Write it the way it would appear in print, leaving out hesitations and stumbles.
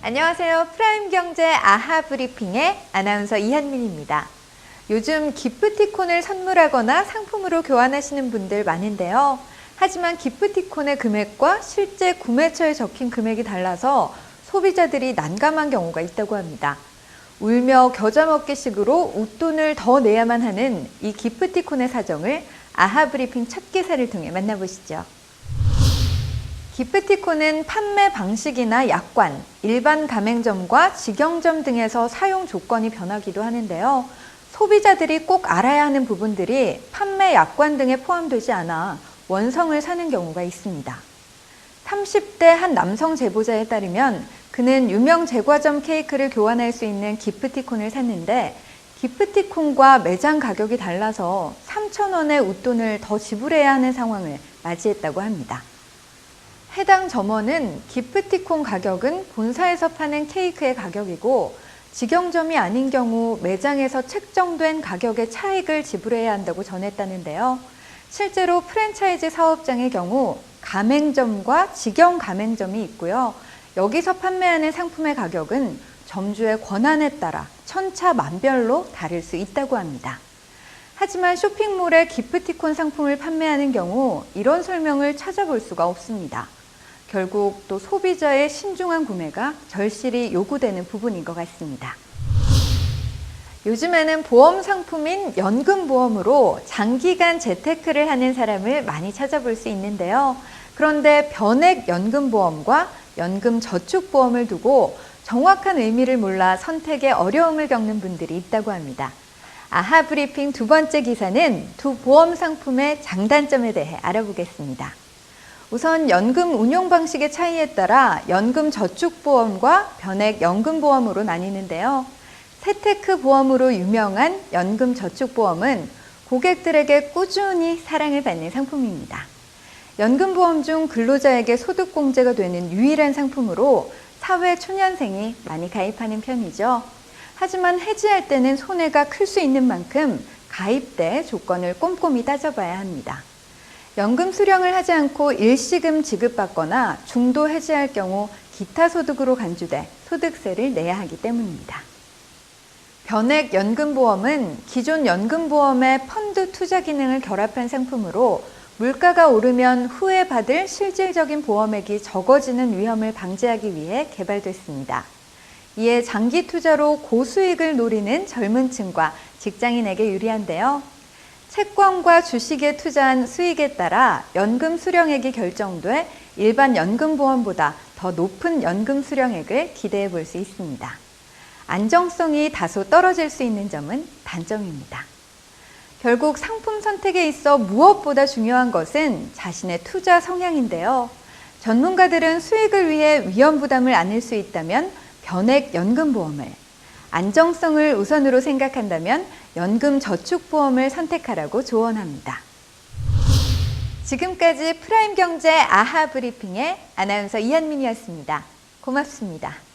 안녕하세요. 프라임경제 아하 브리핑의 아나운서 이한민입니다. 요즘 기프티콘을 선물하거나 상품으로 교환하시는 분들 많은데요. 하지만 기프티콘의 금액과 실제 구매처에 적힌 금액이 달라서 소비자들이 난감한 경우가 있다고 합니다. 울며 겨자 먹기식으로 웃돈을 더 내야만 하는 이 기프티콘의 사정을 아하 브리핑 첫 기사를 통해 만나보시죠. 기프티콘은 판매 방식이나 약관, 일반 가맹점과 직영점 등에서 사용 조건이 변하기도 하는데요. 소비자들이 꼭 알아야 하는 부분들이 판매 약관 등에 포함되지 않아 원성을 사는 경우가 있습니다. 30대 한 남성 제보자에 따르면 그는 유명 제과점 케이크를 교환할 수 있는 기프티콘을 샀는데 기프티콘과 매장 가격이 달라서 3,000원의 웃돈을 더 지불해야 하는 상황을 맞이했다고 합니다. 해당 점원은 기프티콘 가격은 본사에서 파는 케이크의 가격이고 직영점이 아닌 경우 매장에서 책정된 가격의 차익을 지불해야 한다고 전했다는데요. 실제로 프랜차이즈 사업장의 경우 가맹점과 직영 가맹점이 있고요. 여기서 판매하는 상품의 가격은 점주의 권한에 따라 천차만별로 다를 수 있다고 합니다. 하지만 쇼핑몰에 기프티콘 상품을 판매하는 경우 이런 설명을 찾아볼 수가 없습니다. 결국 또 소비자의 신중한 구매가 절실히 요구되는 부분인 것 같습니다. 요즘에는 보험 상품인 연금보험으로 장기간 재테크를 하는 사람을 많이 찾아볼 수 있는데요. 그런데 변액 연금보험과 연금저축보험을 두고 정확한 의미를 몰라 선택에 어려움을 겪는 분들이 있다고 합니다. 아하 브리핑 두 번째 기사는 두 보험 상품의 장단점에 대해 알아보겠습니다. 우선 연금 운용 방식의 차이에 따라 연금저축보험과 변액연금보험으로 나뉘는데요. 세테크 보험으로 유명한 연금저축보험은 고객들에게 꾸준히 사랑을 받는 상품입니다. 연금보험 중 근로자에게 소득공제가 되는 유일한 상품으로 사회 초년생이 많이 가입하는 편이죠. 하지만 해지할 때는 손해가 클 수 있는 만큼 가입 때 조건을 꼼꼼히 따져봐야 합니다. 연금 수령을 하지 않고 일시금 지급받거나 중도 해지할 경우 기타 소득으로 간주돼 소득세를 내야 하기 때문입니다. 변액 연금보험은 기존 연금보험의 펀드 투자 기능을 결합한 상품으로 물가가 오르면 후에 받을 실질적인 보험액이 적어지는 위험을 방지하기 위해 개발됐습니다. 이에 장기 투자로 고수익을 노리는 젊은 층과 직장인에게 유리한데요. 채권과 주식에 투자한 수익에 따라 연금 수령액이 결정돼 일반 연금보험보다 더 높은 연금 수령액을 기대해 볼 수 있습니다. 안정성이 다소 떨어질 수 있는 점은 단점입니다. 결국 상품 선택에 있어 무엇보다 중요한 것은 자신의 투자 성향인데요. 전문가들은 수익을 위해 위험 부담을 안을 수 있다면 변액 연금보험을, 안정성을 우선으로 생각한다면 연금저축보험을 선택하라고 조언합니다. 지금까지 프라임경제 아하 브리핑의 아나운서 이한민이었습니다. 고맙습니다.